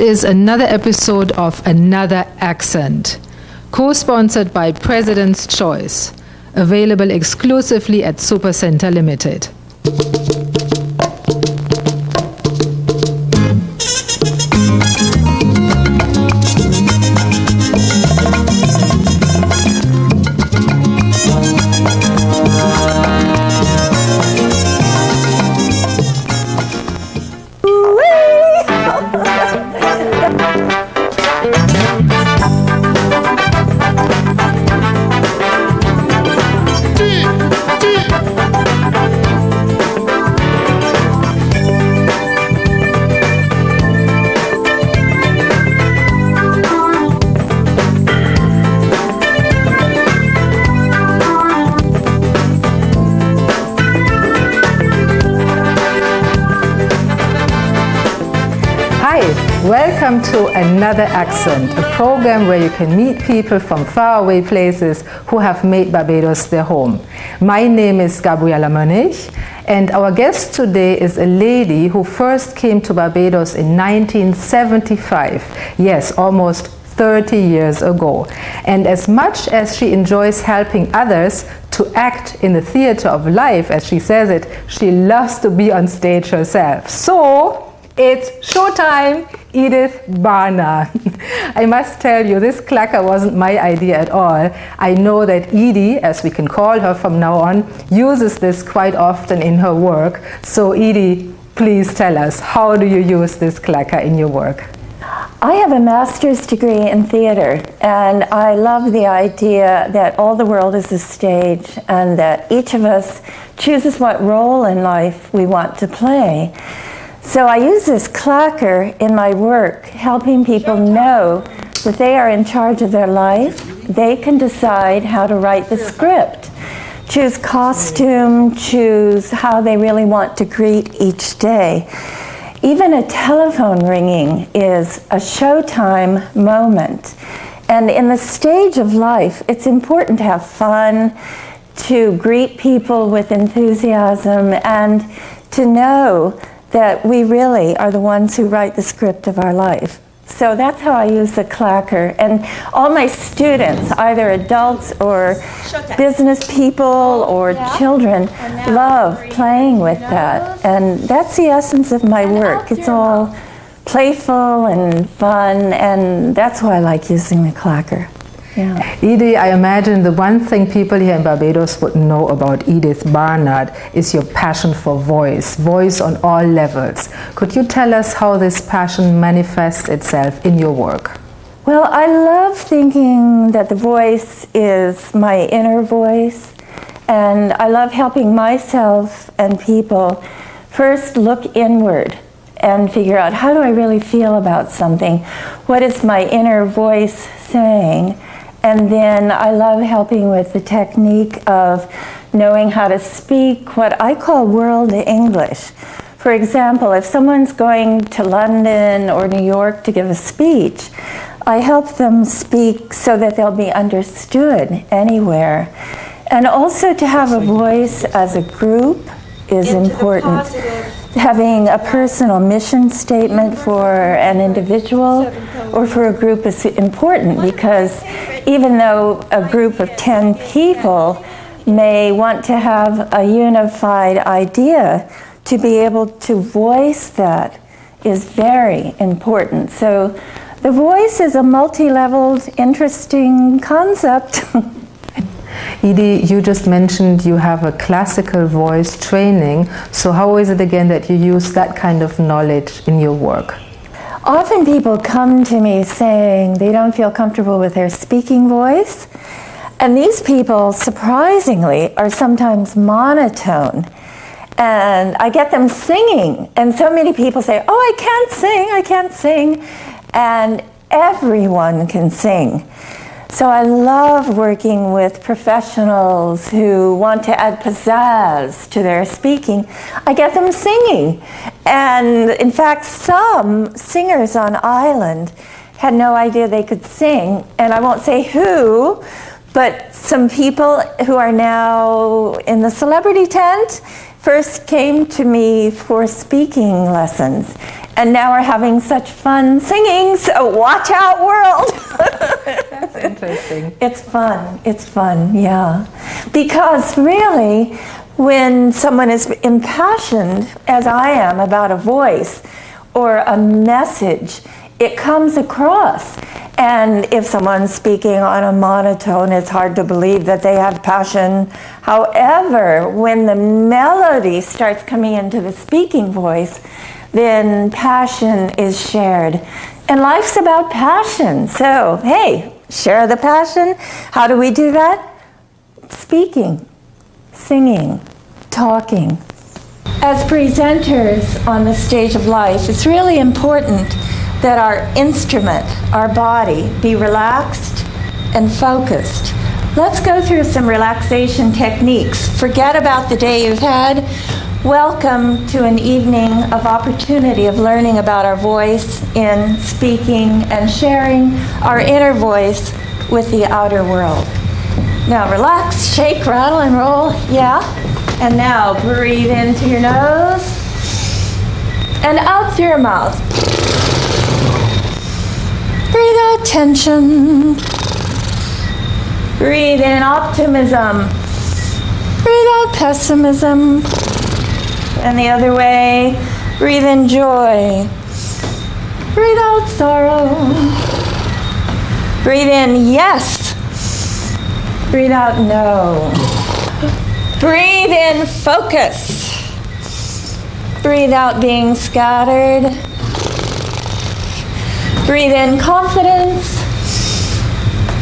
Next is another episode of Another Accent, co-sponsored by President's Choice, available exclusively at Supercenter Limited. Welcome to Another Accent, a program where you can meet people from faraway places who have made Barbados their home. My name is Gabriela Mönich, and our guest today is a lady who first came to Barbados in 1975. Yes, almost 30 years ago. And as much as she enjoys helping others to act in the theater of life, as she says it, she loves to be on stage herself. So, it's showtime, Edith Barnard. I must tell you, this clacker wasn't my idea at all. I know that Edie, as we can call her from now on, uses this quite often in her work. So Edie, please tell us, how do you use this clacker in your work? I have a master's degree in theater, and I love the idea that all the world is a stage and that each of us chooses what role in life we want to play. So I use this clacker in my work, helping people know that they are in charge of their life. They can decide how to write the script, choose costume, choose how they really want to greet each day. Even a telephone ringing is a showtime moment. And in the stage of life, it's important to have fun, to greet people with enthusiasm, and to know that we really are the ones who write the script of our life. So that's how I use the clacker. And all my students, either adults or business people or children, love playing with that. And that's the essence of my work. It's all playful and fun, and that's why I like using the clacker. Yeah. Edie, I imagine the one thing people here in Barbados would know about Edith Barnard is your passion for voice on all levels. Could you tell us how this passion manifests itself in your work? Well, I love thinking that the voice is my inner voice, and I love helping myself and people first look inward and figure out, how do I really feel about something? What is my inner voice saying? And then I love helping with the technique of knowing how to speak what I call world English. For example, if someone's going to London or New York to give a speech, I help them speak so that they'll be understood anywhere. And also to have a voice as a group is important. Having a personal mission statement for an individual or for a group is important, because even though a group of 10 people may want to have a unified idea, to be able to voice that is very important. So the voice is a multi-leveled, interesting concept. Edie, you just mentioned you have a classical voice training, so how is it again that you use that kind of knowledge in your work? Often people come to me saying they don't feel comfortable with their speaking voice, and these people, surprisingly, are sometimes monotone. And I get them singing, and so many people say, oh, I can't sing, and everyone can sing. So I love working with professionals who want to add pizzazz to their speaking. I get them singing. And in fact, some singers on island had no idea they could sing. And I won't say who, but some people who are now in the celebrity tent first came to me for speaking lessons. And now we're having such fun singing, so watch out, world. That's interesting. It's fun, yeah. Because really, when someone is impassioned, as I am, about a voice or a message, it comes across. And if someone's speaking on a monotone, it's hard to believe that they have passion. However, when the melody starts coming into the speaking voice, then passion is shared. And life's about passion. So, hey, share the passion. How do we do that? Speaking, singing, talking. As presenters on the stage of life, it's really important that our instrument, our body, be relaxed and focused. Let's go through some relaxation techniques. Forget about the day you've had. Welcome to an evening of opportunity of learning about our voice in speaking and sharing our inner voice with the outer world. Now relax, shake, rattle, and roll. Yeah. And now breathe into your nose and out through your mouth. Breathe out tension. Breathe in optimism. Breathe out pessimism. And the other way, breathe in joy. Breathe out sorrow. Breathe in yes. Breathe out no. Breathe in focus. Breathe out being scattered. Breathe in confidence.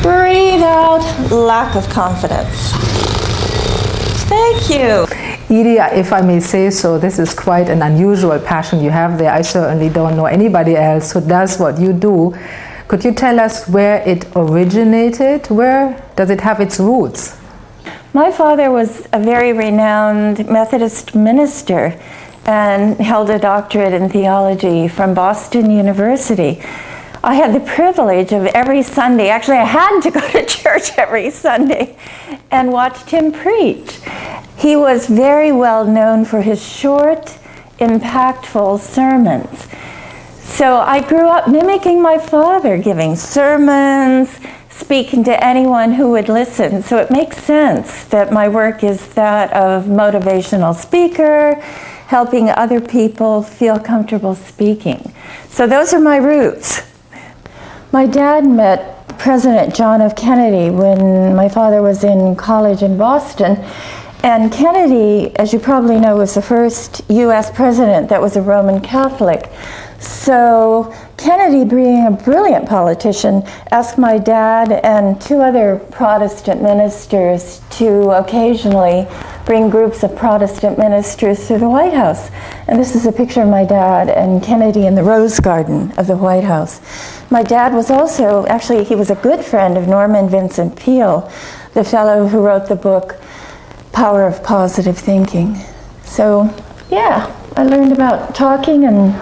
Breathe out lack of confidence. Thank you. Edie, if I may say so, this is quite an unusual passion you have there. I certainly don't know anybody else who does what you do. Could you tell us where it originated? Where does it have its roots? My father was a very renowned Methodist minister and held a doctorate in theology from Boston University. I had the privilege of every Sunday, actually I had to go to church every Sunday and watched him preach. He was very well known for his short, impactful sermons. So I grew up mimicking my father, giving sermons, speaking to anyone who would listen. So it makes sense that my work is that of motivational speaker, helping other people feel comfortable speaking. So those are my roots. My dad met President John F. Kennedy when my father was in college in Boston. And Kennedy, as you probably know, was the first U.S. president that was a Roman Catholic. So Kennedy, being a brilliant politician, asked my dad and two other Protestant ministers to occasionally bring groups of Protestant ministers to the White House. And this is a picture of my dad and Kennedy in the Rose Garden of the White House. My dad was also, actually, he was a good friend of Norman Vincent Peale, the fellow who wrote the book Power of Positive Thinking. So, yeah, I learned about talking and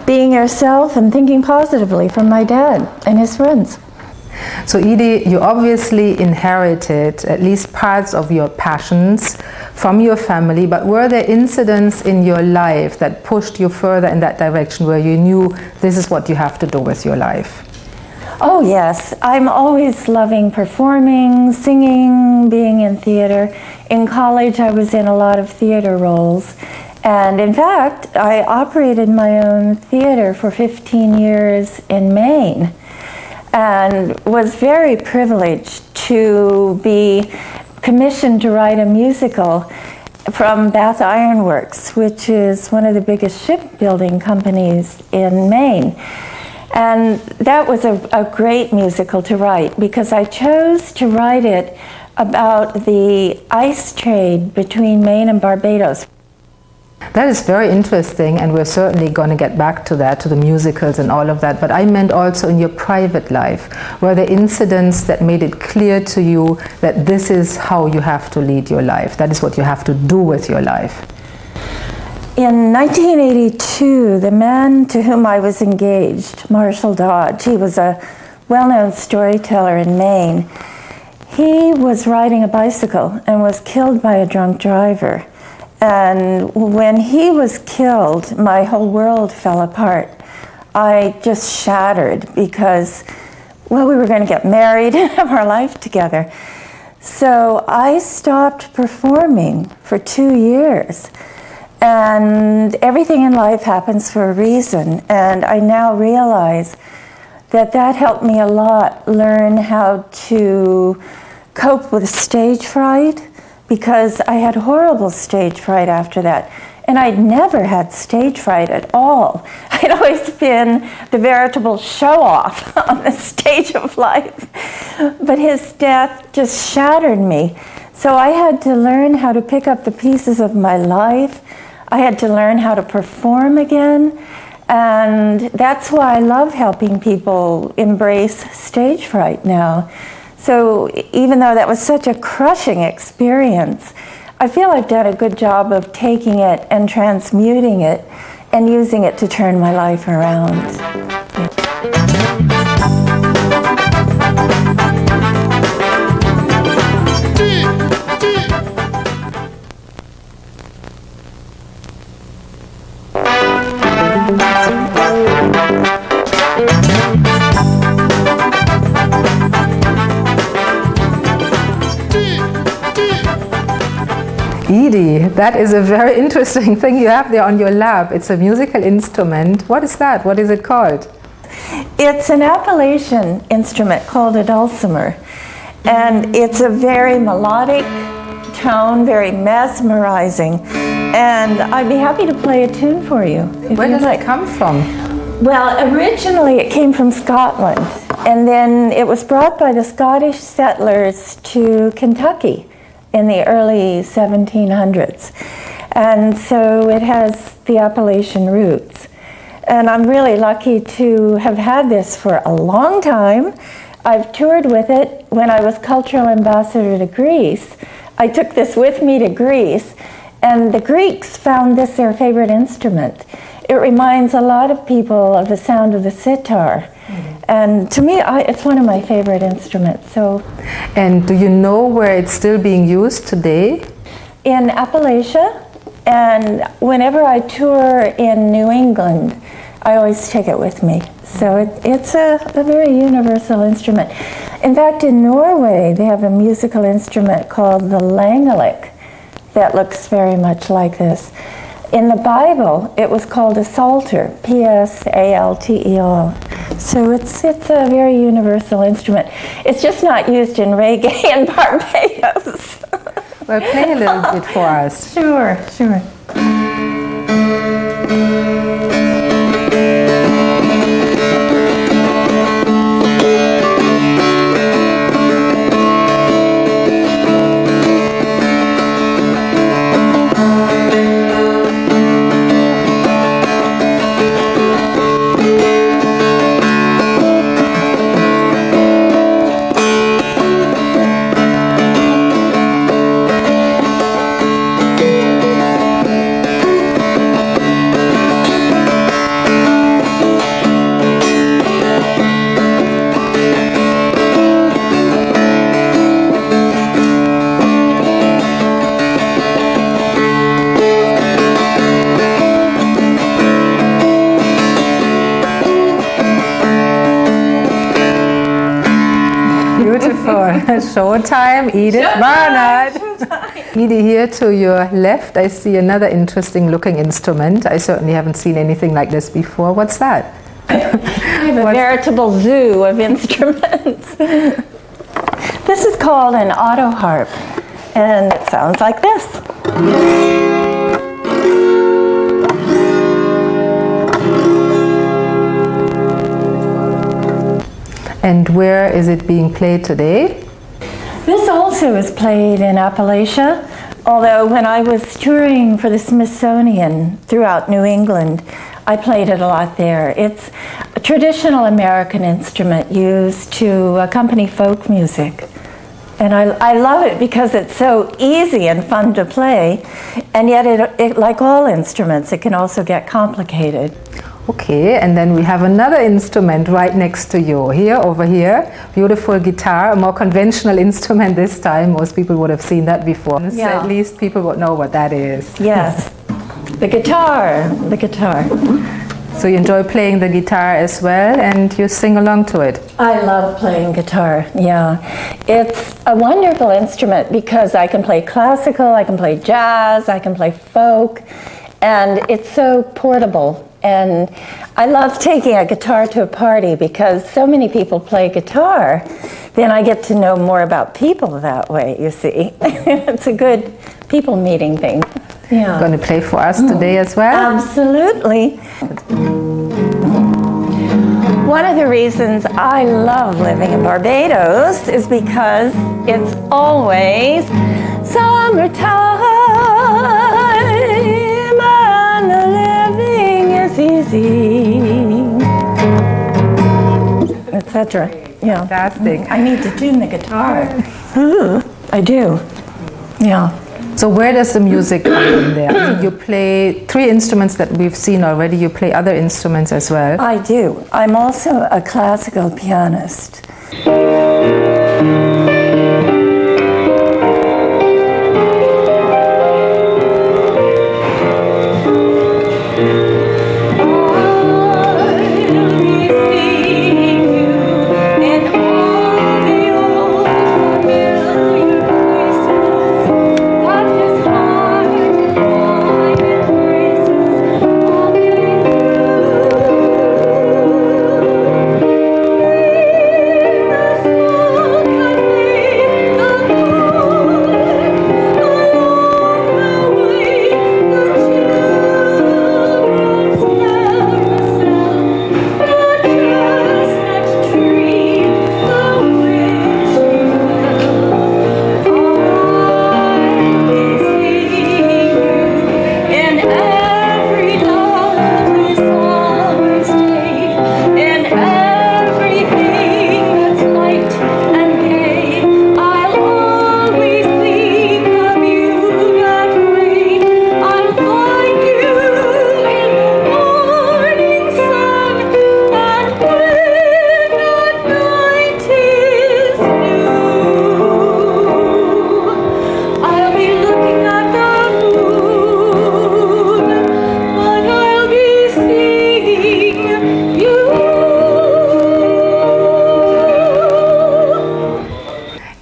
being yourself and thinking positively from my dad and his friends. So Edie, you obviously inherited at least parts of your passions from your family, but were there incidents in your life that pushed you further in that direction where you knew this is what you have to do with your life? Oh yes, I'm always loving performing, singing, being in theater. In college I was in a lot of theater roles. And in fact, I operated my own theater for 15 years in Maine and was very privileged to be commissioned to write a musical from Bath Iron Works, which is one of the biggest shipbuilding companies in Maine. And that was a great musical to write because I chose to write it about the ice trade between Maine and Barbados. That is very interesting, and we're certainly going to get back to that, to the musicals and all of that, but I meant also in your private life. Were there incidents that made it clear to you that this is how you have to lead your life, that is what you have to do with your life? In 1982, the man to whom I was engaged, Marshall Dodge, he was a well-known storyteller in Maine. He was riding a bicycle and was killed by a drunk driver. And when he was killed, my whole world fell apart. I just shattered because, well, we were going to get married and have our life together. So I stopped performing for 2 years. And everything in life happens for a reason. And I now realize that that helped me a lot learn how to cope with stage fright, because I had horrible stage fright after that. And I'd never had stage fright at all. I'd always been the veritable show-off on the stage of life. But his death just shattered me. So I had to learn how to pick up the pieces of my life. I had to learn how to perform again. And that's why I love helping people embrace stage fright now. So even though that was such a crushing experience, I feel I've done a good job of taking it and transmuting it and using it to turn my life around. Edie, that is a very interesting thing you have there on your lap. It's a musical instrument. What is that? What is it called? It's an Appalachian instrument called a dulcimer. And it's a very melodic tone, very mesmerizing. And I'd be happy to play a tune for you. Where does it come from? Well, originally it came from Scotland. And then it was brought by the Scottish settlers to Kentucky in the early 1700s. And so it has the Appalachian roots. And I'm really lucky to have had this for a long time. I've toured with it. When I was cultural ambassador to Greece, I took this with me to Greece, and the Greeks found this their favorite instrument. It reminds a lot of people of the sound of the sitar. And to me, it's one of my favorite instruments. So, and do you know where it's still being used today? In Appalachia, and whenever I tour in New England, I always take it with me. So it's a very universal instrument. In fact, in Norway, they have a musical instrument called the langalik that looks very much like this. In the Bible, it was called a psalter, P-S-A-L-T-E-R. So it's a very universal instrument. It's just not used in reggae in Barbados. Well, play a little bit for us. Sure, sure. Showtime, Edith Barnard. Edie, here to your left, I see another interesting looking instrument. I certainly haven't seen anything like this before. What's that? I have a veritable zoo of instruments. This is called an auto harp, and it sounds like this. And where is it being played today? This also is played in Appalachia, although when I was touring for the Smithsonian throughout New England, I played it a lot there. It's a traditional American instrument used to accompany folk music. And I love it because it's so easy and fun to play, and yet it, like all instruments, it can also get complicated. Okay, and then we have another instrument right next to you. Here, over here, beautiful guitar, a more conventional instrument this time. Most people would have seen that before. Yeah. So at least people would know what that is. Yes. The guitar, the guitar. So you enjoy playing the guitar as well, and you sing along to it? I love playing guitar, yeah. It's a wonderful instrument because I can play classical, I can play jazz, I can play folk, and it's so portable. And I love taking a guitar to a party because so many people play guitar. Then I get to know more about people that way, you see. It's a good people meeting thing. Yeah. Going to play for us today as well? Absolutely. One of the reasons I love living in Barbados is because it's always summertime and the living is easy, etc. Yeah. Fantastic. I need to tune the guitar. I do. Yeah. So where does the music come in there? You play 3 instruments that we've seen already. You play other instruments as well. I do. I'm also a classical pianist.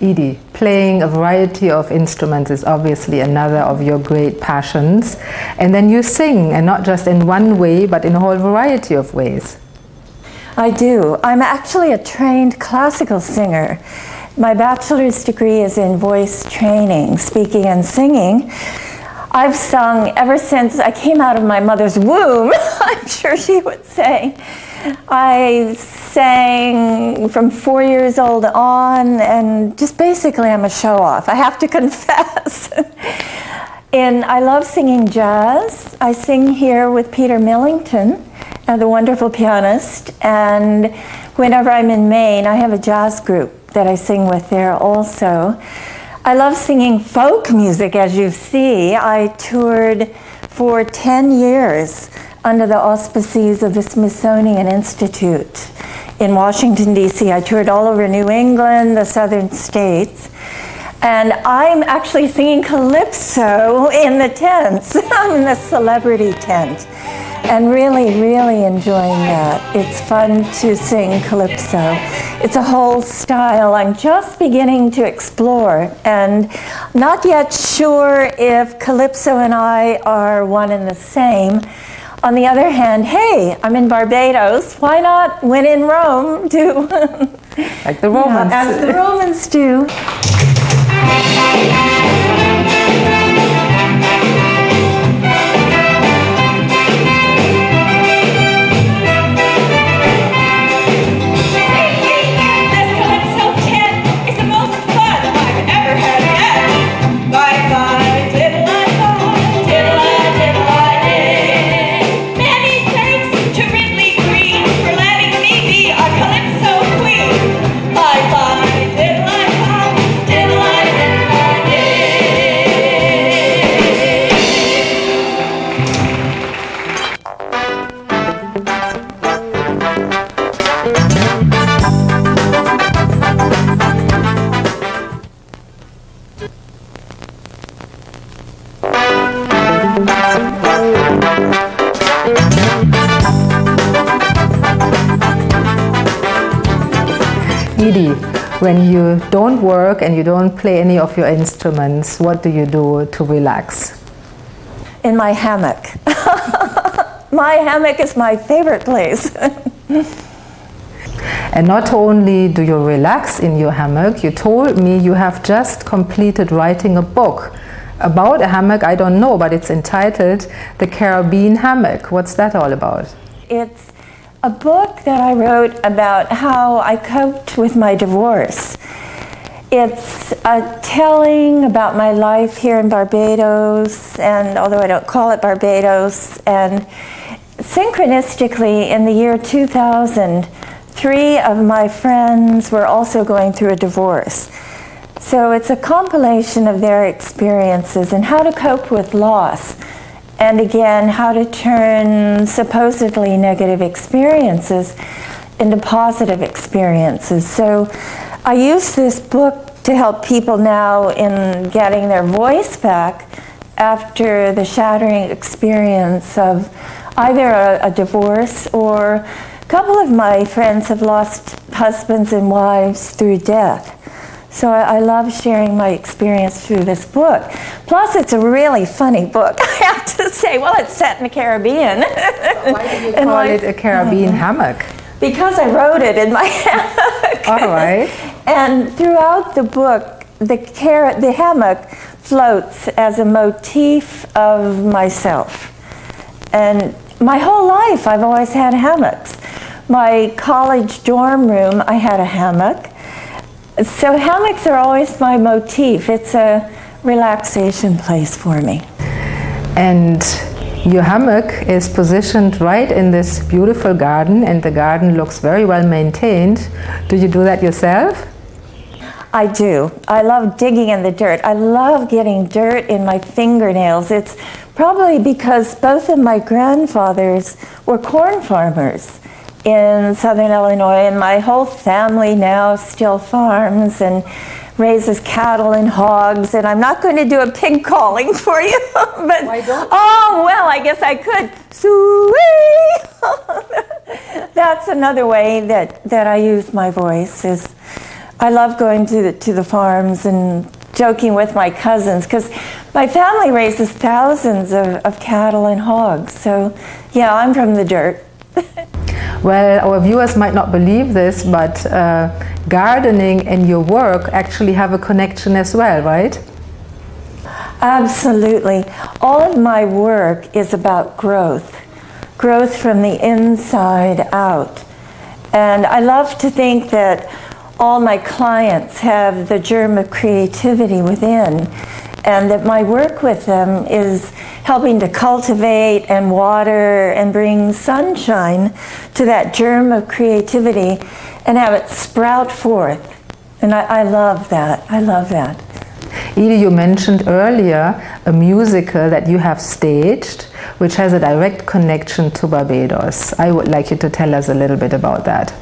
Edie, playing a variety of instruments is obviously another of your great passions. And then you sing, and not just in one way, but in a whole variety of ways. I do. I'm actually a trained classical singer. My bachelor's degree is in voice training, speaking and singing. I've sung ever since I came out of my mother's womb, I'm sure she would say. I sang from 4 years old on, and just basically I'm a show-off, I have to confess. And I love singing jazz. I sing here with Peter Millington, the wonderful pianist, and whenever I'm in Maine, I have a jazz group that I sing with there also. I love singing folk music, as you see. I toured for 10 years under the auspices of the Smithsonian Institute in Washington, D.C. I toured all over New England, the southern states. And I'm actually singing calypso in the tents. I'm in the celebrity tent. And really, really enjoying that. It's fun to sing calypso. It's a whole style I'm just beginning to explore, and not yet sure if calypso and I are one and the same. On the other hand, hey, I'm in Barbados. Why not when in Rome do? Like the Romans. Yeah, as the Romans do. Edie, when you don't work and you don't play any of your instruments, what do you do to relax? In my hammock. My hammock is my favorite place. And not only do you relax in your hammock, you told me you have just completed writing a book about a hammock. I don't know, but it's entitled The Caribbean Hammock. What's that all about? It's a book that I wrote about how I coped with my divorce. It's a telling about my life here in Barbados, and although I don't call it Barbados, and synchronistically in the year 2000, 3 of my friends were also going through a divorce. So it's a compilation of their experiences and how to cope with loss. And again, how to turn supposedly negative experiences into positive experiences. So I use this book to help people now in getting their voice back after the shattering experience of either a divorce, or a couple of my friends have lost husbands and wives through death. So I love sharing my experience through this book. Plus, it's a really funny book, I have to say. Well, it's set in the Caribbean. Why do you call it a Caribbean hammock? Because I wrote it in my hammock. All right. And throughout the book, the hammock floats as a motif of myself. And my whole life, I've always had hammocks. My college dorm room, I had a hammock. So hammocks are always my motif. It's a relaxation place for me. And your hammock is positioned right in this beautiful garden, and the garden looks very well maintained. Do you do that yourself? I do. I love digging in the dirt. I love getting dirt in my fingernails. It's probably because both of my grandfathers were corn farmers in southern Illinois, and my whole family now still farms and raises cattle and hogs. And I'm not going to do a pig calling for you, but why don't you? Oh well, I guess I could. Sue-wee! That's another way that I use my voice. Is I love going to the farms and joking with my cousins, because my family raises thousands of cattle and hogs. So yeah, I'm from the dirt. Well, our viewers might not believe this, but gardening and your work actually have a connection as well, right? Absolutely. All of my work is about growth. Growth from the inside out. And I love to think that all my clients have the germ of creativity within, and that my work with them is helping to cultivate and water and bring sunshine to that germ of creativity and have it sprout forth. And I love that. I love that. Edie, you mentioned earlier a musical that you have staged, which has a direct connection to Barbados. I would like you to tell us a little bit about that.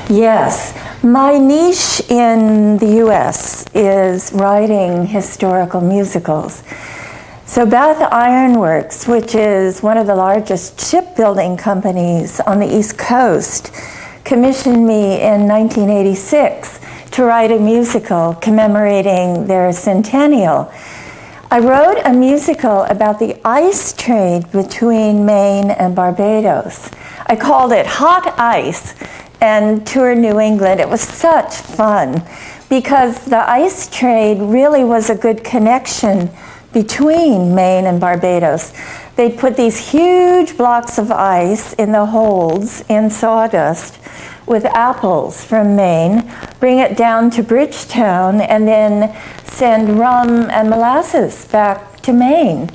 Yes. My niche in the U.S. is writing historical musicals. So Bath Iron Works, which is one of the largest shipbuilding companies on the East Coast, commissioned me in 1986 to write a musical commemorating their centennial. I wrote a musical about the ice trade between Maine and Barbados. I called it Hot Ice and toured New England. It was such fun because the ice trade really was a good connection between Maine and Barbados. They'd put these huge blocks of ice in the holds in sawdust with apples from Maine, bring it down to Bridgetown, and then send rum and molasses back to Maine.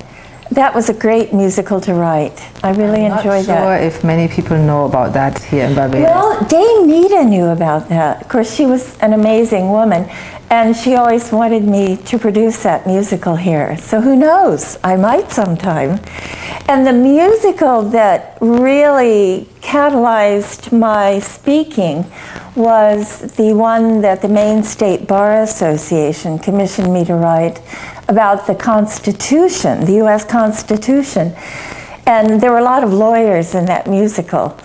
That was a great musical to write. I really enjoyed that. I'm not sure if many people know about that here in Barbados. Well, Dame Nita knew about that. Of course, she was an amazing woman, and she always wanted me to produce that musical here. So who knows? I might sometime. And the musical that really catalyzed my speaking was the one that the Maine State Bar Association commissioned me to write about the Constitution, the U.S. Constitution. And there were a lot of lawyers in that musical.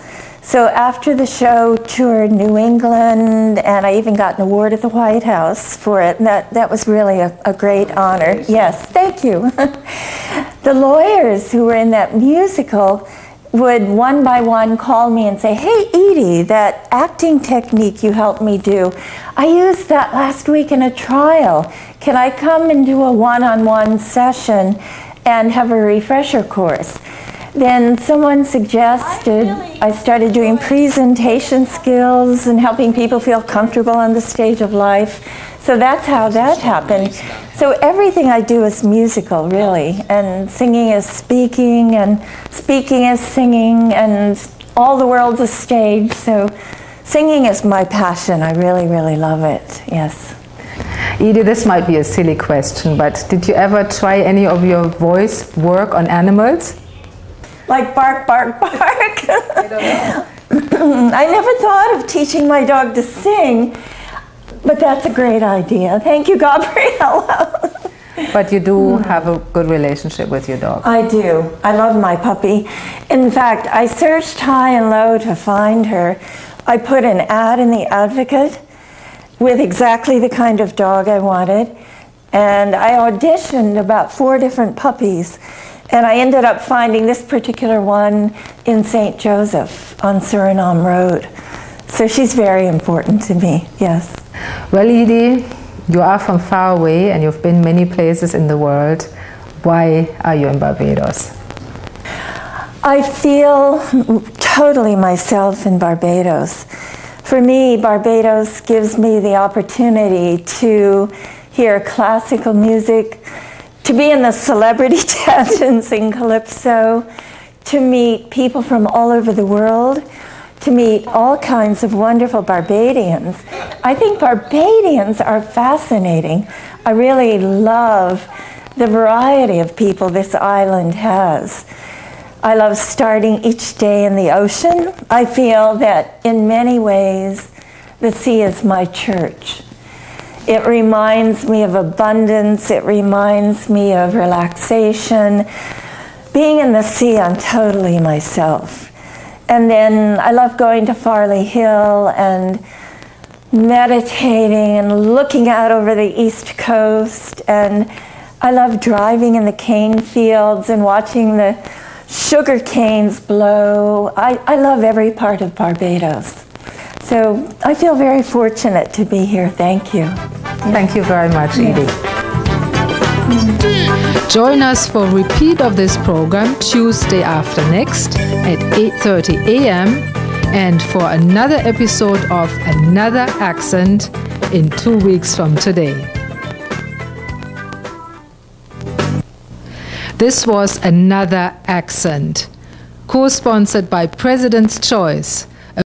So after the show, toured New England, and I even got an award at the White House for it. And that was really a great honor. Yes, thank you. The lawyers who were in that musical would one by one call me and say, "Hey, Edie, that acting technique you helped me do, I used that last week in a trial. Can I come and do a one-on-one session and have a refresher course?" Then someone suggested I started doing presentation skills and helping people feel comfortable on the stage of life. So that's how that happened. So everything I do is musical, really, and singing is speaking, and speaking is singing, and all the world's a stage. So singing is my passion. I really, really love it, yes. Edie, this might be a silly question, but did you ever try any of your voice work on animals? Like bark, bark, bark. I don't know. I never thought of teaching my dog to sing, but that's a great idea. Thank you, Gabriella. But you do have a good relationship with your dog. I do. I love my puppy. In fact, I searched high and low to find her. I put an ad in the Advocate with exactly the kind of dog I wanted, and I auditioned about 4 different puppies. And I ended up finding this particular one in St. Joseph on Suriname Road. So she's very important to me, yes. Well, Edie, you are from far away and you've been many places in the world. Why are you in Barbados? I feel totally myself in Barbados. For me, Barbados gives me the opportunity to hear classical music, to be in the celebrity tent and sing calypso, to meet people from all over the world, to meet all kinds of wonderful Barbadians. I think Barbadians are fascinating. I really love the variety of people this island has. I love starting each day in the ocean. I feel that in many ways, the sea is my church. It reminds me of abundance. It reminds me of relaxation. Being in the sea, I'm totally myself. And then I love going to Farley Hill and meditating and looking out over the East Coast. And I love driving in the cane fields and watching the sugar canes blow. I love every part of Barbados. So I feel very fortunate to be here. Thank you. Thank you very much, Edie. Join us for a repeat of this program Tuesday after next at 8:30 a.m. and for another episode of Another Accent in 2 weeks from today. This was Another Accent, co-sponsored by President's Choice,